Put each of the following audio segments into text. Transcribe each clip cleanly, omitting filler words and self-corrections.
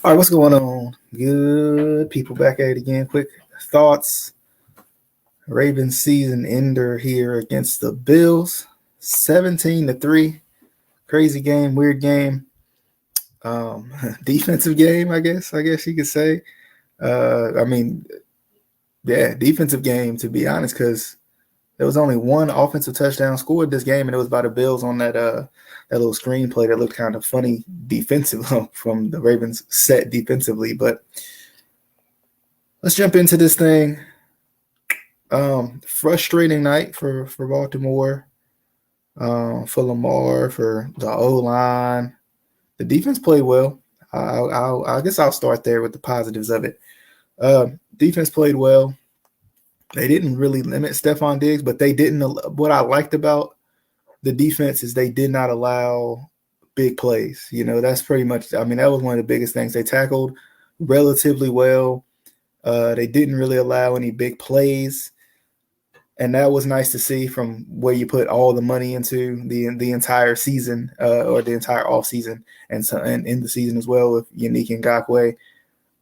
All right, what's going on? Good people back at it again. Quick thoughts. Ravens season ender here against the Bills. 17-3. Crazy game, weird game. Defensive game, I guess you could say. I mean, yeah, defensive game to be honest, because there was only one offensive touchdown scored this game, and it was by the Bills on that little screenplay that looked kind of funny defensive from the Ravens set defensively. But let's jump into this thing. Frustrating night for Baltimore, for Lamar, for the O-line. The defense played well. I guess I'll start there with the positives of it. Defense played well. They didn't really limit Stephon Diggs, but they didn't. What I liked about the defense is they did not allow big plays. That's pretty much. I mean, that was one of the biggest things. They tackled relatively well. They didn't really allow any big plays. And that was nice to see from where you put all the money into the entire season or the entire off season and in the season as well with Yannick Ngakoue.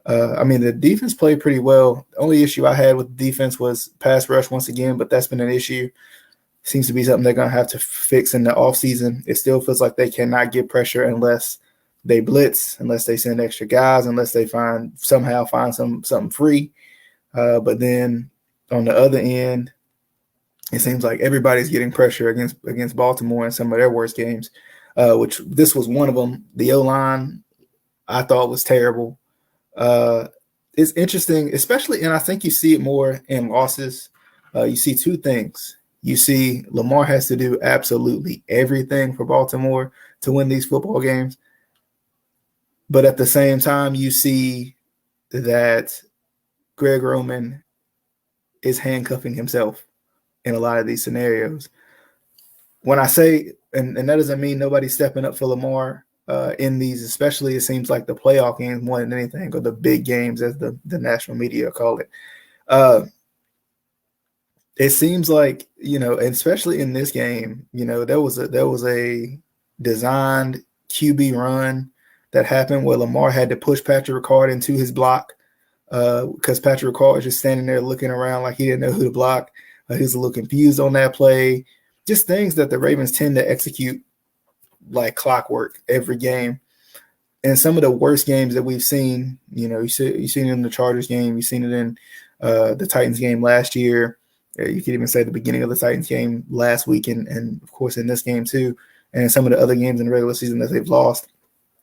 I mean, the defense played pretty well. The only issue I had with the defense was pass rush once again, but that's been an issue. Seems to be something they're going to have to fix in the offseason. It still feels like they cannot get pressure unless they blitz, unless they send extra guys, unless they somehow find something free. But then on the other end, it seems like everybody's getting pressure against Baltimore in some of their worst games, which this was one of them. The O-line I thought was terrible. It's interesting, especially, and I think you see it more in losses. You see two things. You see Lamar has to do absolutely everything for Baltimore to win these football games. But at the same time, you see that Greg Roman is handcuffing himself in a lot of these scenarios. When I say, and that doesn't mean nobody's stepping up for Lamar in these, especially it seems like the playoff games more than anything, or the big games as the national media call it. It seems like, especially in this game, there was a designed QB run that happened where Lamar had to push Patrick Ricard into his block because Patrick Ricard was just standing there looking around like he didn't know who to block. He was a little confused on that play. Just things that the Ravens tend to execute like clockwork every game. And some of the worst games that we've seen, you've seen it in the Chargers game, you've seen it in the Titans game last year. You could even say the beginning of the Titans game last week, and of course in this game too, and some of the other games in the regular season that they've lost.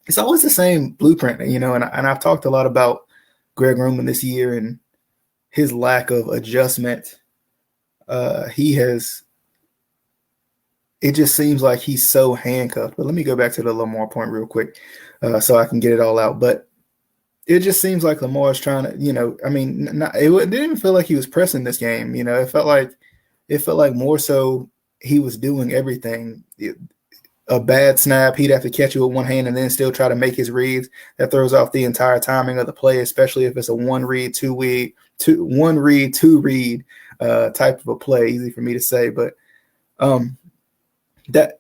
It's always the same blueprint, and I've talked a lot about Greg Roman this year and his lack of adjustment. It just seems like he's so handcuffed. But let me go back to the Lamar point real quick so I can get it all out. But it just seems like Lamar's trying to, it didn't even feel like he was pressing this game. It felt like more so he was doing everything. A bad snap, he'd have to catch it with one hand and then still try to make his reads. That throws off the entire timing of the play, especially if it's a one read, two read type of a play. Easy for me to say, but that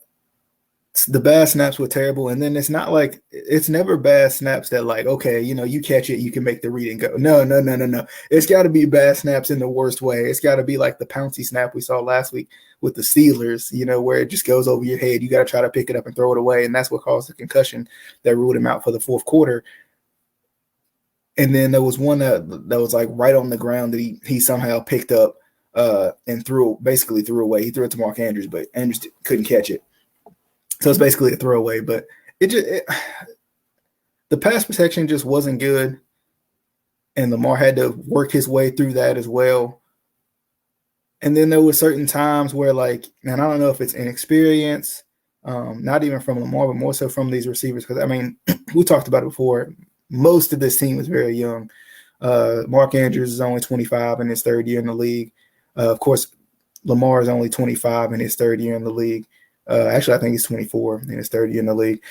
the bad snaps were terrible. And then it's never bad snaps that like, okay, you catch it, you can make the read and go. No. It's got to be bad snaps in the worst way. It's got to be like the pouncy snap we saw last week with the Steelers, where it just goes over your head. You got to try to pick it up and throw it away. And that's what caused the concussion that ruled him out for the fourth quarter. And then there was one that was like right on the ground that he somehow picked up and basically threw away. He threw it to Mark Andrews, but Andrews couldn't catch it. So it's basically a throwaway, but the pass protection just wasn't good, and Lamar had to work his way through that as well. And then there were certain times where, and I don't know if it's inexperience, not even from Lamar, but more so from these receivers. Because, we talked about it before. Most of this team is very young. Mark Andrews is only 25 in his third year in the league. Of course, Lamar is only 25 in his third year in the league. Actually, I think he's 24 in his third year in the league.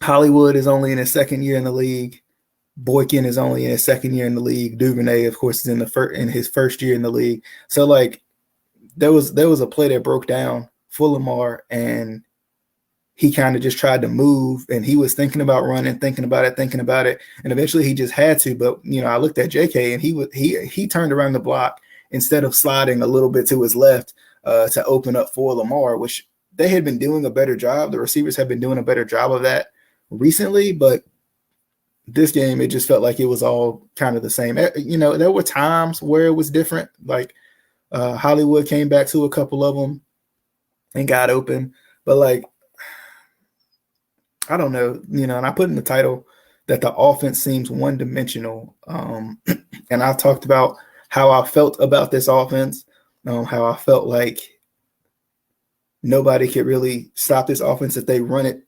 Hollywood is only in his second year in the league. Boykin is only in his second year in the league. Duvernay, of course, is in his first year in the league. So, there was a play that broke down for Lamar, and he kind of just tried to move, and he was thinking about running, thinking about it, and eventually he just had to. But I looked at JK, and he turned around the block instead of sliding a little bit to his left to open up for Lamar, which they had been doing a better job. The receivers have been doing a better job of that recently, but this game, it just felt like it was all kind of the same. There were times where it was different. Like Hollywood came back to a couple of them and got open. But like, I don't know, and I put in the title that the offense seems one-dimensional. And I talked about how I felt about this offense, how I felt like nobody could really stop this offense if they run it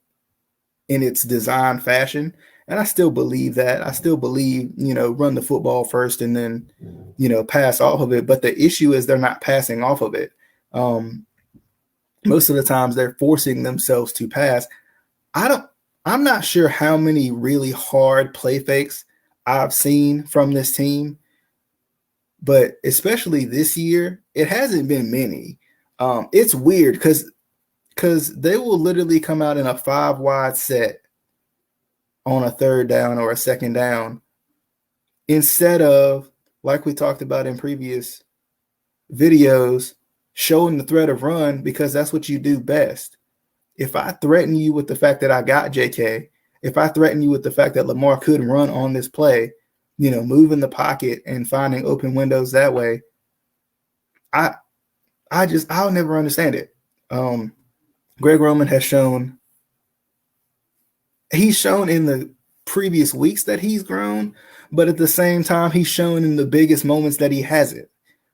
in its design fashion. And I still believe that. I still believe, run the football first and then, pass off of it. But the issue is they're not passing off of it. Most of the times they're forcing themselves to pass. I'm not sure how many really hard play fakes I've seen from this team, but especially this year, it hasn't been many. It's weird because they will literally come out in a 5-wide set on a third down or a second down instead of, like we talked about in previous videos, showing the threat of run, because that's what you do best. If I threaten you with the fact that I got JK, if I threaten you with the fact that Lamar could run on this play, move in the pocket and finding open windows that way, I'll never understand it. Greg Roman has shown in the previous weeks that he's grown, but at the same time, he's shown in the biggest moments that he hasn't,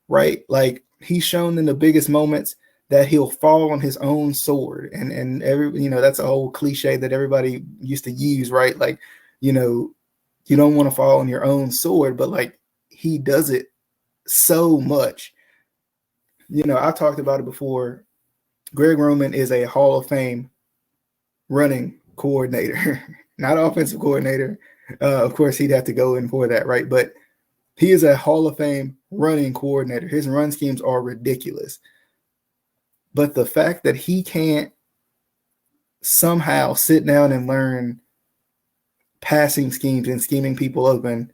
right? Like, he's shown in the biggest moments that he'll fall on his own sword. And that's a whole cliche that everybody used to use, right? Like, you don't want to fall on your own sword, but like, he does it so much. I talked about it before. Greg Roman is a Hall of Fame running coordinator, not offensive coordinator. Of course, he'd have to go in for that, right? But he is a Hall of Fame running coordinator. His run schemes are ridiculous. But the fact that he can't somehow sit down and learn passing schemes and scheming people open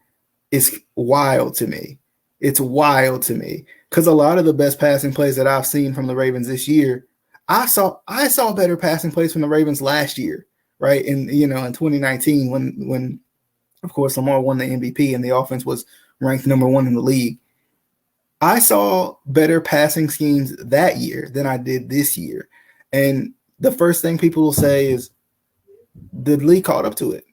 is wild to me. It's wild to me, because a lot of the best passing plays that I've seen from the Ravens this year, I saw better passing plays from the Ravens last year, right? In 2019, when of course Lamar won the MVP and the offense was ranked number 1 in the league. I saw better passing schemes that year than I did this year. And the first thing people will say is the league caught up to it.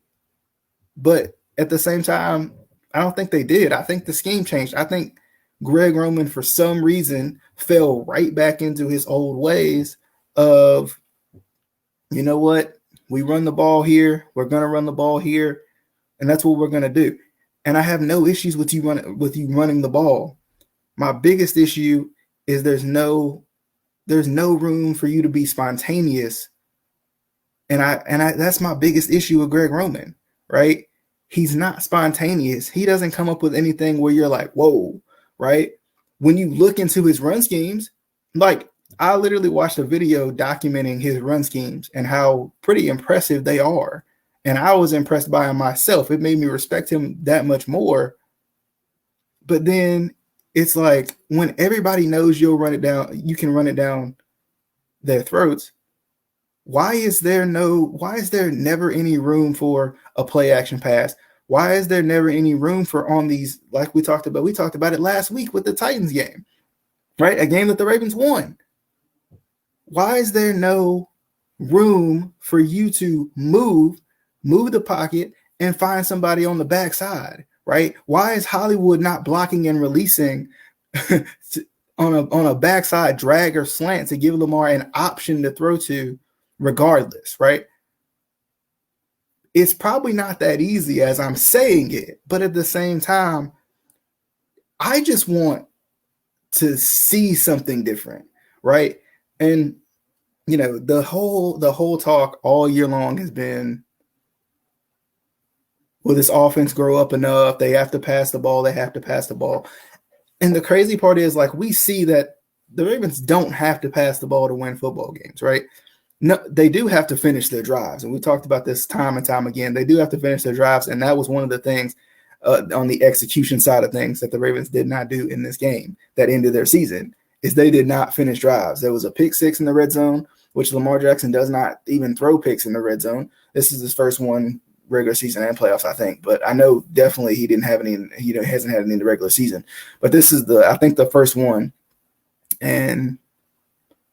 But at the same time, I don't think they did. I think the scheme changed. I think Greg Roman, for some reason, fell right back into his old ways of, you know what, we run the ball here, we're going to run the ball here, and that's what we're going to do. And I have no issues with you running the ball. My biggest issue is there's no room for you to be spontaneous. And I that's my biggest issue with Greg Roman, right? He's not spontaneous. He doesn't come up with anything where you're like, whoa, right? When you look into his run schemes, like, I literally watched a video documenting his run schemes and how pretty impressive they are. And I was impressed by him myself. It made me respect him that much more. But then it's like, when everybody knows you'll run it down, you can run it down their throats. Why is there never any room for a play action pass? Why is there never any room for on these, like we talked about it last week with the Titans game, right? A game that the Ravens won. Why is there no room for you to move the pocket and find somebody on the backside, right? Why is Hollywood not blocking and releasing on a backside drag or slant to give Lamar an option to throw to regardless, right? It's probably not that easy as I'm saying it, but at the same time, I just want to see something different, right? And the whole talk all year long has been, will this offense grow up enough? They have to pass the ball. And the crazy part is, like, we see that the Ravens don't have to pass the ball to win football games, right? No, they do have to finish their drives, and we talked about this time and time again. They do have to finish their drives, and that was one of the things on the execution side of things that the Ravens did not do in this game that ended their season. Is they did not finish drives. There was a pick six in the red zone, which Lamar Jackson does not even throw picks in the red zone. This is his first one regular season and playoffs, I think. But I know definitely he didn't have any. He hasn't had any in the regular season. But this is I think the first one, and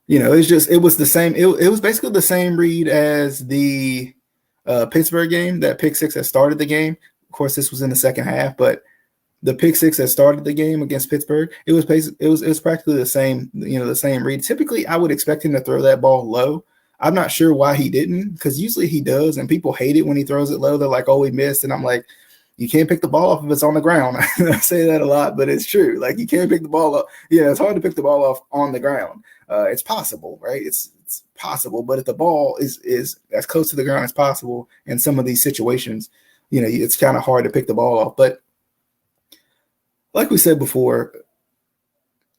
it was the same. It was basically the same read as the Pittsburgh game, that pick six that started the game. Of course, this was in the second half, but the pick six that started the game against Pittsburgh, it was practically the same, the same read. Typically, I would expect him to throw that ball low. I'm not sure why he didn't, because usually he does, and people hate it when he throws it low. They're like, oh, he missed, and I'm like, you can't pick the ball off if it's on the ground. I say that a lot, but it's true. Like, you can't pick the ball up. Yeah, it's hard to pick the ball off on the ground. It's possible, right? It's possible, but if the ball is as close to the ground as possible in some of these situations, it's kind of hard to pick the ball off. But like we said before,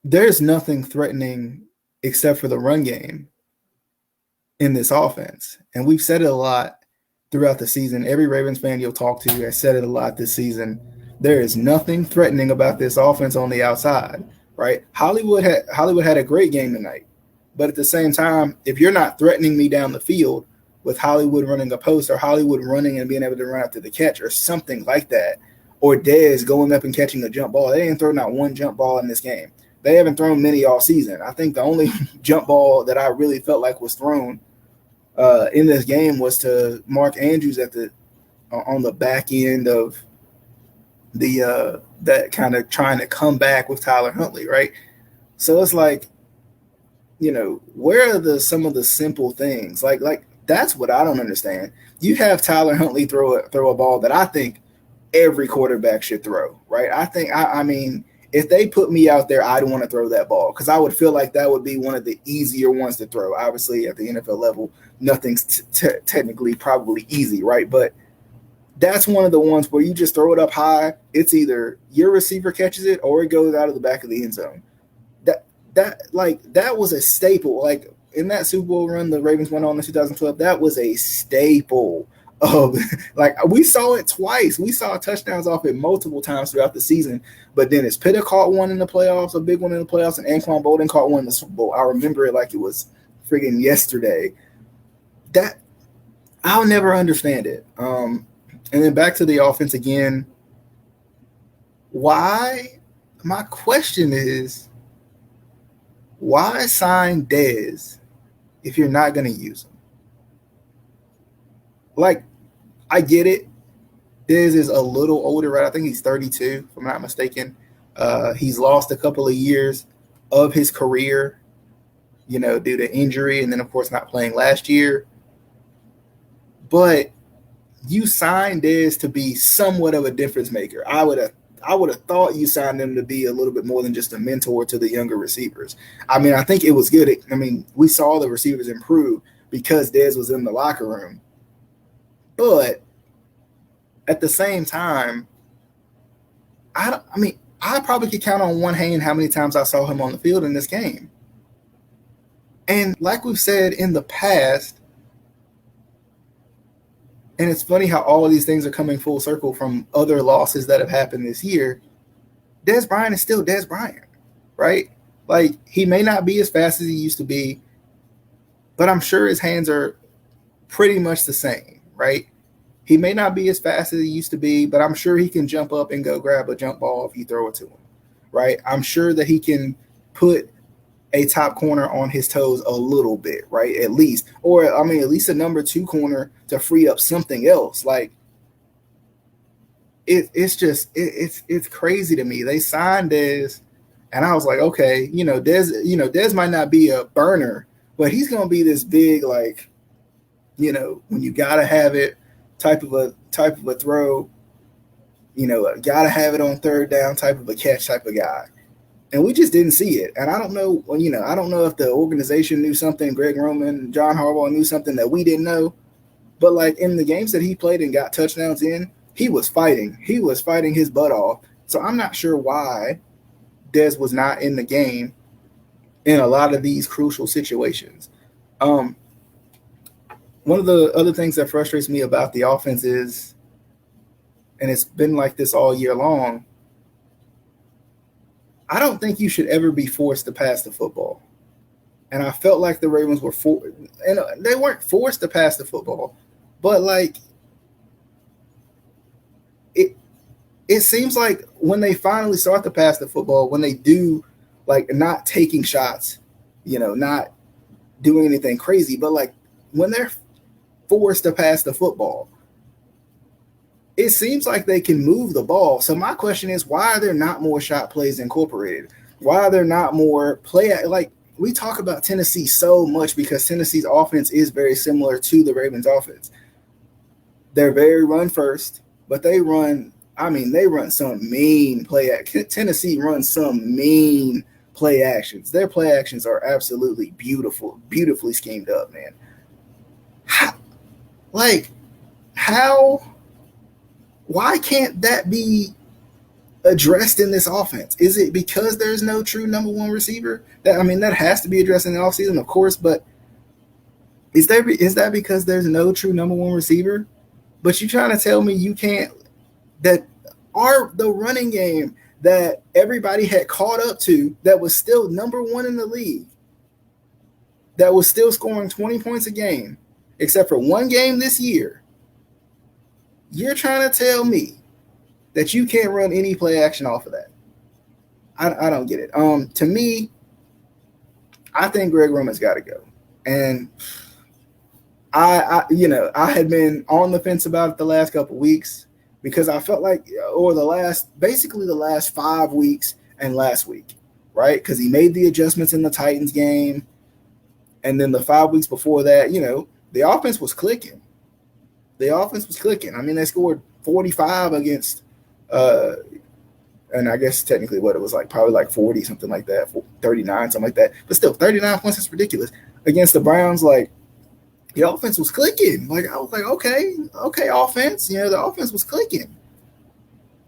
there's nothing threatening except for the run game in this offense. And we've said it a lot throughout the season. Every Ravens fan you'll talk to has said it a lot this season. There is nothing threatening about this offense on the outside, right? Hollywood had a great game tonight. But at the same time, if you're not threatening me down the field with Hollywood running a post or Hollywood running and being able to run after the catch or something like that, or Dez going up and catching a jump ball, they didn't throw not one jump ball in this game. They haven't thrown many all season. I think the only jump ball that I really felt like was thrown in this game was to Mark Andrews on the back end of the that kind of trying to come back with Tyler Huntley, right? So it's like, where are some of the simple things? Like that's what I don't understand. You have Tyler Huntley throw a ball that I think every quarterback should throw, right? I mean, if they put me out there, I'd want to throw that ball because I would feel like that would be one of the easier ones to throw. Obviously, at the NFL level, nothing's technically probably easy, right? But that's one of the ones where you just throw it up high. It's either your receiver catches it or it goes out of the back of the end zone. That was a staple. Like in that Super Bowl run the Ravens went on in 2012, that was a staple of we saw it twice. We saw touchdowns off it multiple times throughout the season. But Dennis Pitta caught one in the playoffs, a big one in the playoffs, and Anquan Bolden caught one in the Super Bowl. I remember it like it was friggin' yesterday. That I'll never understand it. And then back to the offense again. Why? My question is, why sign Dez if you're not going to use him? Like, I get it. Dez is a little older, right? I think he's 32, if I'm not mistaken. He's lost a couple of years of his career, due to injury, and then, of course, not playing last year. But you signed Dez to be somewhat of a difference maker. I would have thought you signed him to be a little bit more than just a mentor to the younger receivers. I mean, I think it was good. We saw the receivers improve because Dez was in the locker room. But at the same time, I probably could count on one hand how many times I saw him on the field in this game. And like we've said in the past, and it's funny how all of these things are coming full circle from other losses that have happened this year, Dez Bryant is still Dez Bryant, right? Like, he may not be as fast as he used to be, but I'm sure his hands are pretty much the same, right? He may not be as fast as he used to be, but I'm sure he can jump up and go grab a jump ball if you throw it to him, right? I'm sure that he can put a top corner on his toes a little bit, right? At least. Or, at least a number 2 corner to free up something else. Like, it's crazy to me. They signed Dez, and I was like, okay, Dez might not be a burner, but he's going to be this big, like, when you got to have it type of a throw, got to have it on third down type of a catch type of guy. And we just didn't see it. And I don't know, I don't know if the organization knew something, Greg Roman, John Harbaugh knew something that we didn't know. But, like, in the games that he played and got touchdowns in, he was fighting. He was fighting his butt off. So I'm not sure why Dez was not in the game in a lot of these crucial situations. one of the other things that frustrates me about the offense is, and it's been like this all year long, I don't think you should ever be forced to pass the football. And I felt like the Ravens were and they weren't forced to pass the football, but like it seems like when they finally start to pass the football, when they do, like, not taking shots, not doing anything crazy, but like when they're forced to pass the football, it seems like they can move the ball. So my question is, why are there not more shot plays incorporated? Why are there not more play? Like, we talk about Tennessee so much because Tennessee's offense is very similar to the Ravens' offense. They're very run first, but they run some mean play. Tennessee runs some mean play actions. Their play actions are absolutely beautifully schemed up, man. Why can't that be addressed in this offense? Is it because there's no true number one receiver? That has to be addressed in the offseason, of course, but is that because there's no true number one receiver? But you're trying to tell me you can't, that the running game that everybody had caught up to, that was still number one in the league, that was still scoring 20 points a game, except for one game this year, you're trying to tell me that you can't run any play action off of that? I don't get it. To me, I think Greg Roman's got to go. And I had been on the fence about it the last couple of weeks because I felt like, or the last 5 weeks and last week, right? Because he made the adjustments in the Titans game. And then the 5 weeks before that, the offense was clicking. They scored 45 against, and I guess technically what it was like, probably like 40, something like that, 39, something like that. But still, 39 points is ridiculous. Against the Browns, like, the offense was clicking. Like, I was like, okay, offense. The offense was clicking.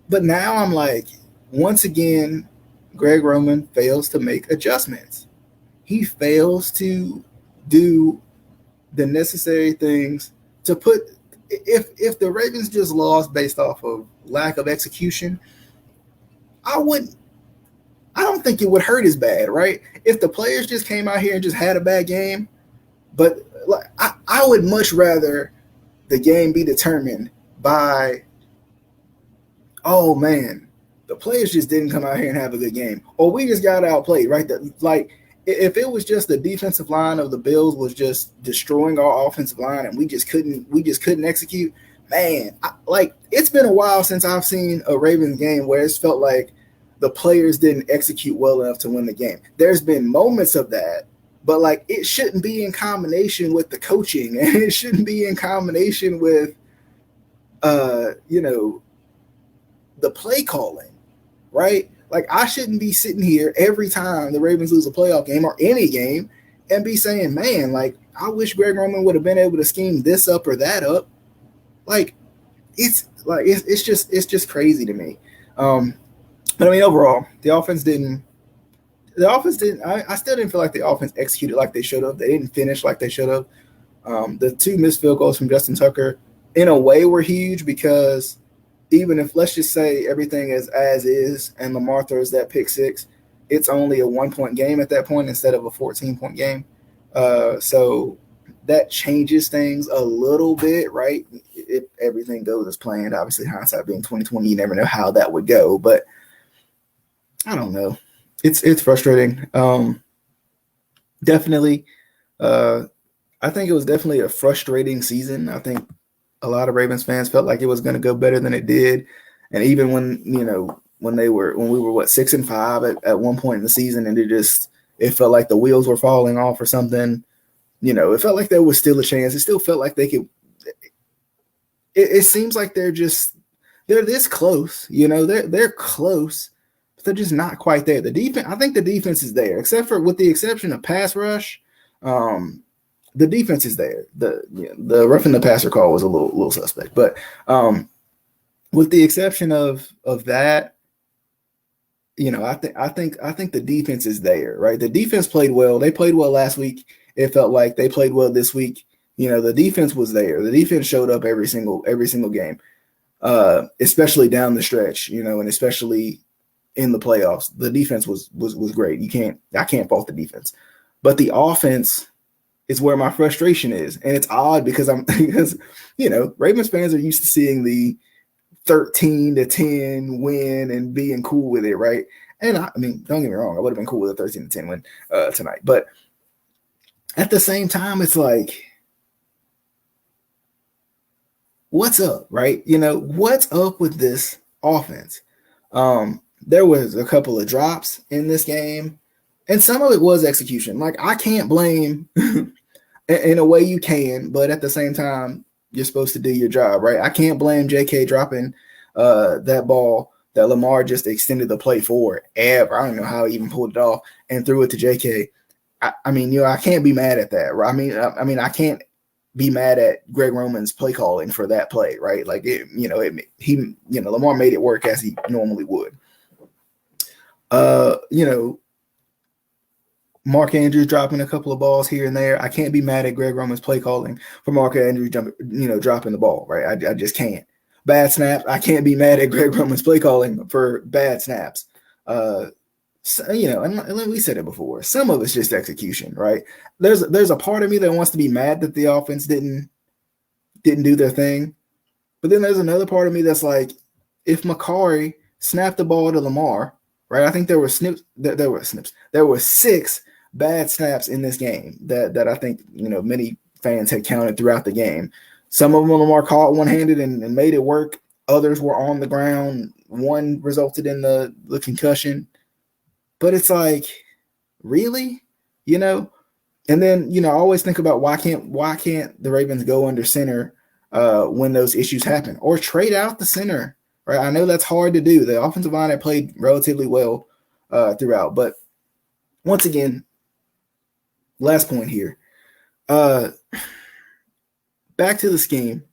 But now I'm like, once again, Greg Roman fails to make adjustments. He fails to do the necessary things to put. If the Ravens just lost based off of lack of execution, I don't think it would hurt as bad, right? If the players just came out here and just had a bad game, but like, I would much rather the game be determined by, oh man, the players just didn't come out here and have a good game, or we just got outplayed, right? Like, if it was just the defensive line of the Bills was just destroying our offensive line and we just couldn't execute, man, it's been a while since I've seen a Ravens game where it's felt like the players didn't execute well enough to win the game. There's been moments of that, but like, it shouldn't be in combination with the coaching, and it shouldn't be in combination with, the play calling, right? Like, I shouldn't be sitting here every time the Ravens lose a playoff game or any game and be saying, man, like, I wish Greg Roman would have been able to scheme this up or that up. Like, it's just crazy to me. But overall, the offense didn't. I still didn't feel like the offense executed like they should have. They didn't finish like they should have. The 2 missed field goals from Justin Tucker, in a way, were huge because even if, let's just say, everything is as is and Lamar throws that pick 6, it's only a 1-point game at that point instead of a 14-point game. So that changes things a little bit, right? If everything goes as planned, obviously hindsight being 2020, you never know how that would go. But I don't know. It's frustrating. Definitely. I think it was definitely a frustrating season. I think a lot of Ravens fans felt like it was going to go better than it did. And even when we were 6-5 at one point in the season, and it felt like the wheels were falling off or something, it felt like there was still a chance. It still felt like they could. It seems like they're this close, they're close, but they're just not quite there. The defense, I think the defense is there, with the exception of pass rush. The defense is there. The roughing the passer call was a little suspect, but with the exception of that, I think the defense is there, right? The defense played well. They played well last week. It felt like they played well this week. The defense was there. The defense showed up every single game, especially down the stretch, and especially in the playoffs. The defense was great. I can't fault the defense, but the offense is where my frustration is, and it's odd because Ravens fans are used to seeing the 13-10 win and being cool with it, right? And I mean, don't get me wrong, I would have been cool with a 13-10 win tonight, but at the same time, it's like, what's up, right? What's up with this offense? There was a couple of drops in this game, and some of it was execution. Like, I can't blame, in a way you can, but at the same time, you're supposed to do your job, right? I can't blame JK dropping that ball that Lamar just extended the play for ever. I don't know how he even pulled it off and threw it to JK. I mean, I can't be mad at that, right? I mean, I can't be mad at Greg Roman's play calling for that play, right? Like, Lamar made it work as he normally would. Mark Andrews dropping a couple of balls here and there. I can't be mad at Greg Roman's play calling for Mark Andrews dropping the ball, right? I just can't. Bad snaps. I can't be mad at Greg Roman's play calling for bad snaps. And we said it before. Some of it's just execution, right? There's a part of me that wants to be mad that the offense didn't do their thing, but then there's another part of me that's like, if Macari snapped the ball to Lamar, right? I think there were snips. There were 6 bad snaps in this game that I think many fans had counted throughout the game. Some of them Lamar caught one-handed and made it work. Others were on the ground. One resulted in the concussion. But it's like, really? And then, I always think about why can't the Ravens go under center when those issues happen, or trade out the center, right? I know that's hard to do. The offensive line had played relatively well throughout. But once again, last point here. Back to the scheme,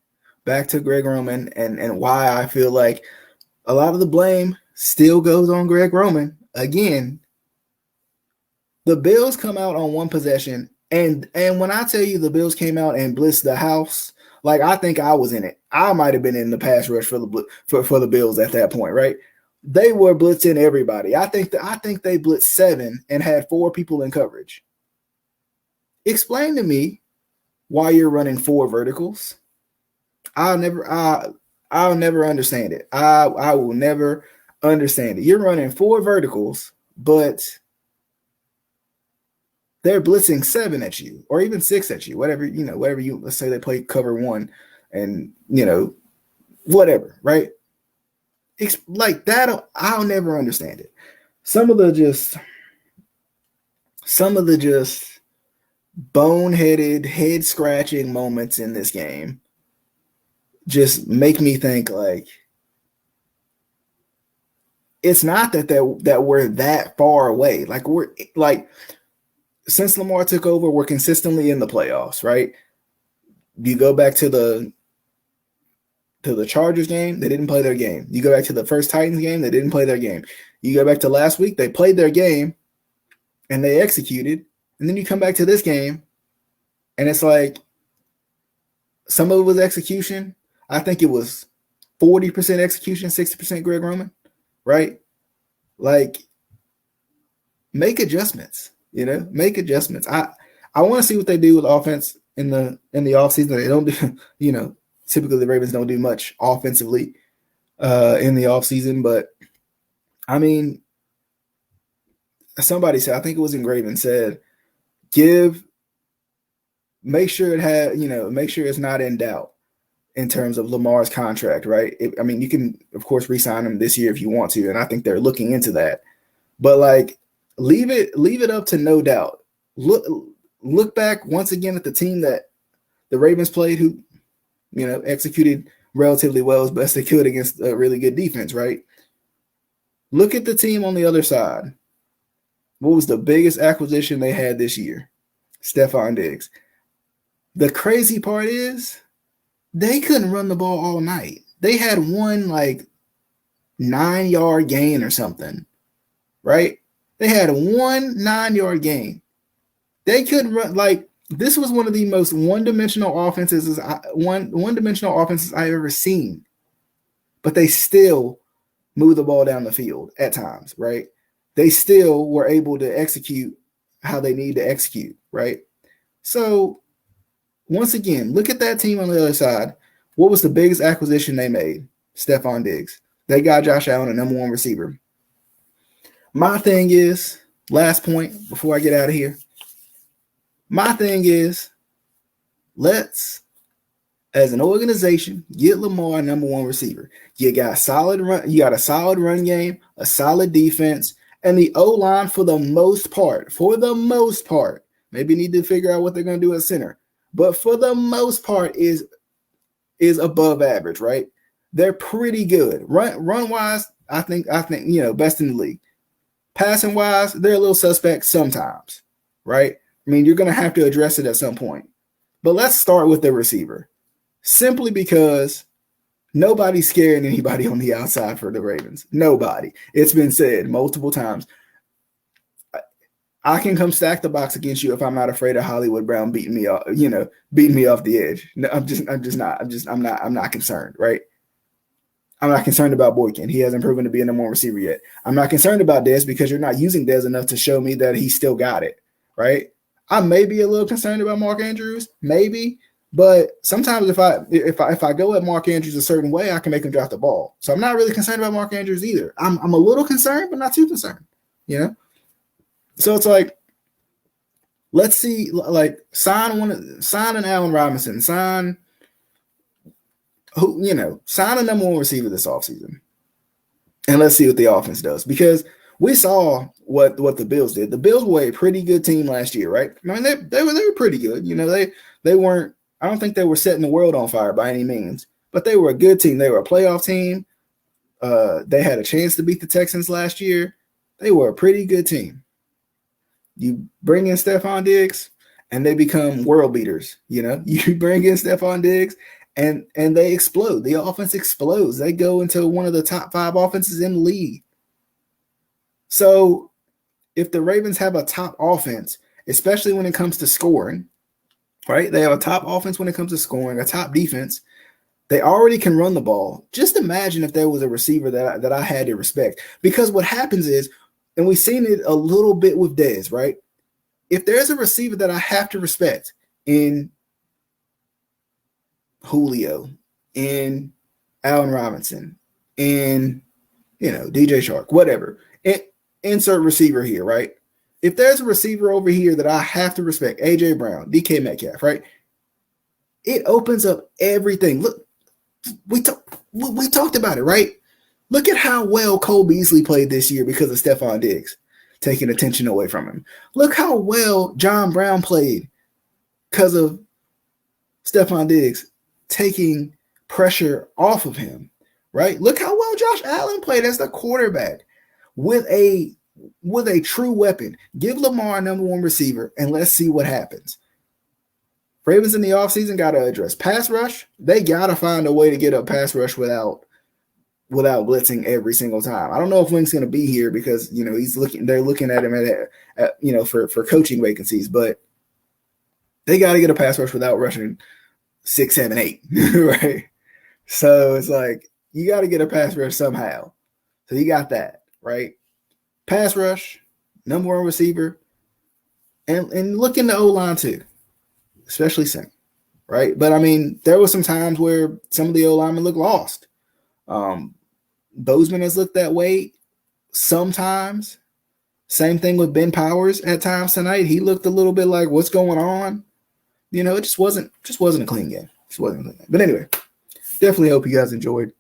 back to Greg Roman and why I feel like a lot of the blame still goes on Greg Roman. Again, the Bills come out on one possession, and when I tell you the Bills came out and blitzed the house, like, I think I was in it. I might have been in the pass rush for the Bills at that point, right? They were blitzing everybody. I think they blitzed 7 and had 4 people in coverage. Explain to me why you're running 4 verticals. I'll never understand it. I will never understand it. You're running 4 verticals, but they're blitzing 7 at you, or even 6 at you, whatever you, let's say they play cover 1 and, whatever, right? It's like that. I'll never understand it. Some of the just boneheaded, head scratching moments in this game just make me think, like, it's not that we're that far away. Like, we're like, since Lamar took over, we're consistently in the playoffs, right? You go back to the Chargers game, they didn't play their game. You go back to the first Titans game, they didn't play their game. You go back to last week, they played their game and they executed. And then you come back to this game, and it's like, some of it was execution. I think it was 40% execution, 60% Greg Roman, right? Like, make adjustments, make adjustments. I want to see what they do with offense in the offseason. They don't do, typically the Ravens don't do much offensively in the offseason, but I mean, somebody said, I think it was Engraven, said, make sure it's not in doubt in terms of Lamar's contract, right? I mean, you can, of course, re-sign him this year if you want to, and I think they're looking into that. But, like, leave it up to no doubt. Look back once again at the team that the Ravens played, who, executed relatively well as best they could against a really good defense, right? Look at the team on the other side. What was the biggest acquisition they had this year? Stephon Diggs. The crazy part is they couldn't run the ball all night. They had one, like, 9-yard gain or something, right? They had one 9-yard gain. They couldn't run. Like, this was one of the most one-dimensional offenses I've ever seen. But they still move the ball down the field at times, right? They still were able to execute how they need to execute, right? So once again, look at that team on the other side. What was the biggest acquisition they made? Stephon Diggs. They got Josh Allen, a number one receiver. My thing is, last point before I get out of here. My thing is, let's, as an organization, get Lamar number one receiver. You got a solid run game, a solid defense, and the O-line for the most part, maybe need to figure out what they're going to do at center, but for the most part is above average, right? They're pretty good. Run wise, I think best in the league. Passing wise, they're a little suspect sometimes, right? I mean, you're going to have to address it at some point. But let's start with the receiver. Simply because nobody's scaring anybody on the outside for the Ravens. Nobody. It's been said multiple times. I can come stack the box against you if I'm not afraid of Hollywood Brown beating me off the edge. No, I'm not concerned, right? I'm not concerned about Boykin. He hasn't proven to be a number one receiver yet. I'm not concerned about Dez because you're not using Dez enough to show me that he still got it, right? I may be a little concerned about Mark Andrews, maybe, but sometimes if I go at Mark Andrews a certain way, I can make him drop the ball. So I'm not really concerned about Mark Andrews either. I'm a little concerned, but not too concerned, So it's like, let's see, like sign an Allen Robinson, sign a number one receiver this offseason. And let's see what the offense does. Because we saw what the Bills did. The Bills were a pretty good team last year, right? I mean, they were pretty good. They weren't, I don't think they were setting the world on fire by any means, but they were a good team. They were a playoff team. They had a chance to beat the Texans last year. They were a pretty good team. You bring in Stephon Diggs, and they become world beaters. You bring in Stephon Diggs, and they explode. The offense explodes. They go into one of the top 5 offenses in the league. So if the Ravens have a top offense, especially when it comes to scoring, right? They have a top offense when it comes to scoring, a top defense. They already can run the ball. Just imagine if there was a receiver that I had to respect. Because what happens is, and we've seen it a little bit with Dez, right? If there's a receiver that I have to respect in Julio, in Allen Robinson, in DJ Shark, whatever, insert receiver here, right? If there's a receiver over here that I have to respect, A.J. Brown, DK Metcalf, right? It opens up everything. Look, we talked about it, right? Look at how well Cole Beasley played this year because of Stephon Diggs taking attention away from him. Look how well John Brown played because of Stephon Diggs taking pressure off of him, right? Look how well Josh Allen played as the quarterback with a true weapon. Give Lamar a number one receiver, and let's see what happens. Ravens in the offseason got to address pass rush. They got to find a way to get a pass rush without blitzing every single time. I don't know if Wink's going to be here because, they're looking at him for coaching vacancies, but they got to get a pass rush without rushing 6, 7, 8, right? So it's like, you got to get a pass rush somehow. So you got that, right? Pass rush, number one receiver, and look in the O-line too, especially center, right? But I mean, there were some times where some of the O-linemen looked lost. Bozeman has looked that way sometimes. Same thing with Ben Powers at times tonight. He looked a little bit like, what's going on? It just wasn't a clean game. But anyway, definitely hope you guys enjoyed.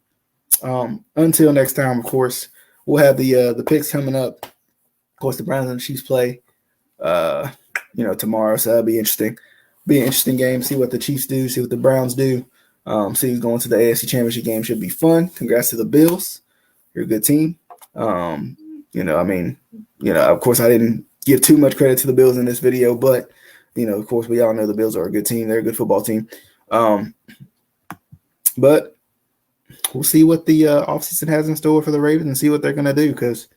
Until next time, of course, we'll have the picks coming up. Of course, the Browns and the Chiefs play tomorrow, so that'll be interesting. Be an interesting game. See what the Chiefs do, see what the Browns do. See who's going to the AFC Championship game. Should be fun. Congrats to the Bills. You're a good team. Of course, I didn't give too much credit to the Bills in this video, but, of course, we all know the Bills are a good team. They're a good football team. But we'll see what the offseason has in store for the Ravens and see what they're going to do because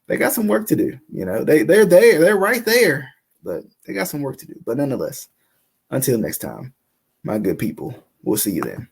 they got some work to do. They're there. They're right there. but they got some work to do. But nonetheless, until next time, my good people, we'll see you then.